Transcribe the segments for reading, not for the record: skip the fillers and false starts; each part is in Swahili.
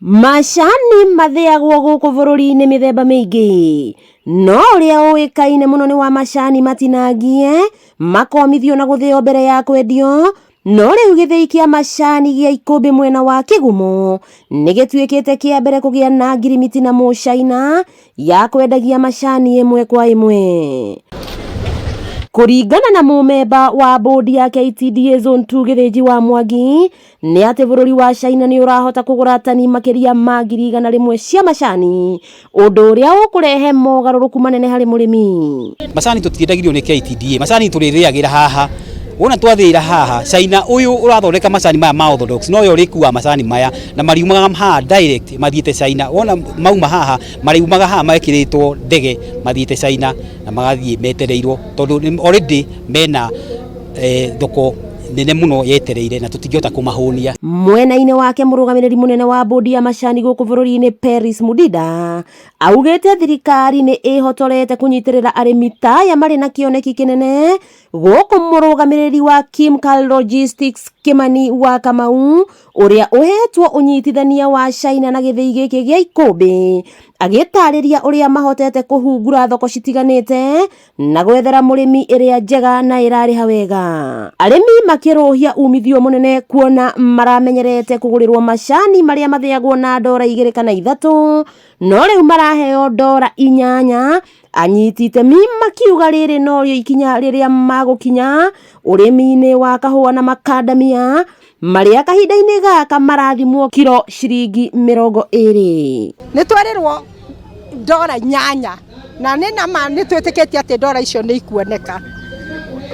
Macani mathĩagwo gũkũ bũrũri-inĩ mĩthemba mĩingĩ, no ũrĩa ũĩkaine mũno nĩ wa macani matinangie, makomithio na gũthĩo mbere ya kwendio. No rĩu gĩthĩi kĩa macani gĩa Ikũmbĩ mwena wa Kĩgumo nĩ gĩtuĩkĩte kĩa mbere kũgĩa na ngirimiti na mũcaina ya kwendagia macani ĩmwe kwa ĩmwe. Kũringana na mũmemba wa bodi ya KTDA Zone 2 Gĩthĩnji wa Mwangi, nĩ atĩ bũrũri wa China nĩ ũrahota kũgũra tani makĩria ma 100,000 cia macani, ũndũ ũrĩa ũkũrehe mogarũrũku manene harĩ mũrĩmi. Macani tũtiendagio nĩ KTDA, macani tũrĩthĩagĩra haha. Wona twathĩra haha, China ũyũ ũrathondeka macani maya ma orthodox, no yo rĩkuua macani maya na mariumaga haha direct mathiĩte China. Wona mauma haha, mariumaga haha mekĩrĩtwo ndege mathiĩte China na magathiĩ metereirwo, tondũ already mena thoko nene muno yetereire na tũtingĩhota kũmahũnia. Mwena-inĩ wake mũrũgamĩrĩri mũnene wa bodi ya macani gũkũ bũrũri-inĩ Peris Mudida augĩte thirikari nĩ ĩhotorete kũnyitĩrĩra arĩmi ta aya marĩ na kĩoneki kĩnene, gũkũ mũrũgamĩrĩri wa Kimcal Logistics Kimani wa Kamau ũrĩa ũhetwo ũnyitithania wa China na gĩthĩi gĩkĩ gĩa Ikũmbĩ agĩtarĩria ũrĩa mahotete kũhungura thoko citiganĩte na gwethera mũrĩmi ĩrĩa njega na ĩrarĩha wega. Arĩmi makĩrũhia umithio mũnene kuona maramenyerete kũgũrĩrwo macani marĩa mathĩagwo na $2 kana 3, no rĩu maraheo $8. Anyiti itemi makiuga rĩrĩ norĩo ikinya rĩrĩa magũkinya ũrĩmi-inĩ wa kahũa na makandamia marĩa kahinda-inĩ gaka marathimwo kiro $20. Nĩ twarĩrwo $8 na nĩ twĩtĩkĩtie atĩ $8 icio nĩ ikuoneka,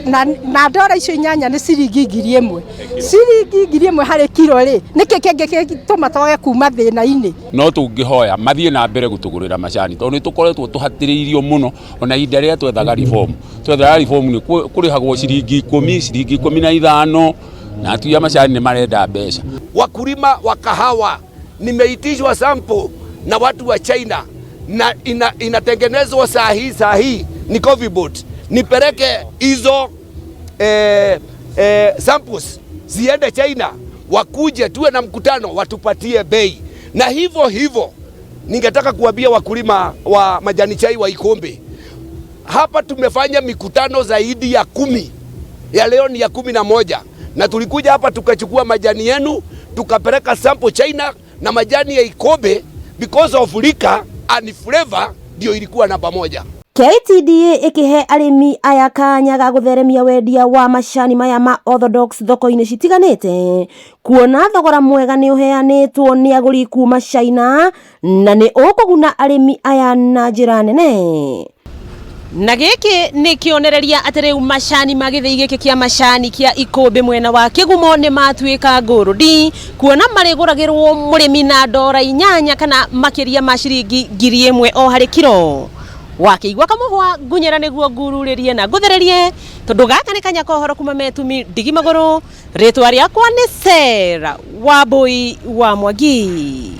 na $8 icio 8 nĩ $1,000. $1,000 harĩ kiro rĩ, nĩkĩ kĩngĩtũma twage kuma thĩna-inĩ? No tũngĩhoya mathiĩ na mbere gũtũgũrĩra macani, tondũ nĩ tũkoretwo tũhatĩrĩirio mũno. Ona ihinda rĩrĩa twethaga reform nĩ kũrĩhagwo $10, $15 na atuya macani ni marenda mbeca. Wakulima wa kahawa nimeitishwa sample na watu wa China na inatengenezwa saa hii ni coffee board. Nipeleke hizo samples ziende China, wakuje tuwe na mkutano watupatie bei. Na hivyo ningetaka kuambia wakulima wa majani chai wa Ikũmbĩ, hapa tumefanya mikutano zaidi ya 10, ya leo ni ya 11, na tulikuja hapa tukachukua majani yenu tukapeleka sample China, na majani ya Ikũmbĩ because of liquor and flavor ndio ilikuwa namba 1. KTDA ikihe arĩmi aya kanya ga gũtheremia wendia wa macani maya ma orthodox thoko-inĩ citiganĩte, kuona thogora mwega nĩ ũheanĩtwo nĩ agũri kuma China na nĩ ũkũguna arĩmi aya na njĩra nene. Na gĩkĩ nĩ kĩonereria atĩ rĩu macani ma gĩthĩi gĩkĩ kĩa macani kĩa Ikũmbĩ mwena wa Kĩgumo nĩ matuĩka ngũrũndi, kuona marĩgũragĩrwo mũrĩmi na $8 kana makĩria ma $1,000 o harĩ kiro. Wakĩigua Kamũhwa Ngunyera nĩguo ngururĩrie na ngũthererie, tondũ gaka nĩ kanya kohoro kuma Metumi Ndigi Magũrũ. Rĩtwa rĩakwa nĩ Sarah Wambui wa Mwangi.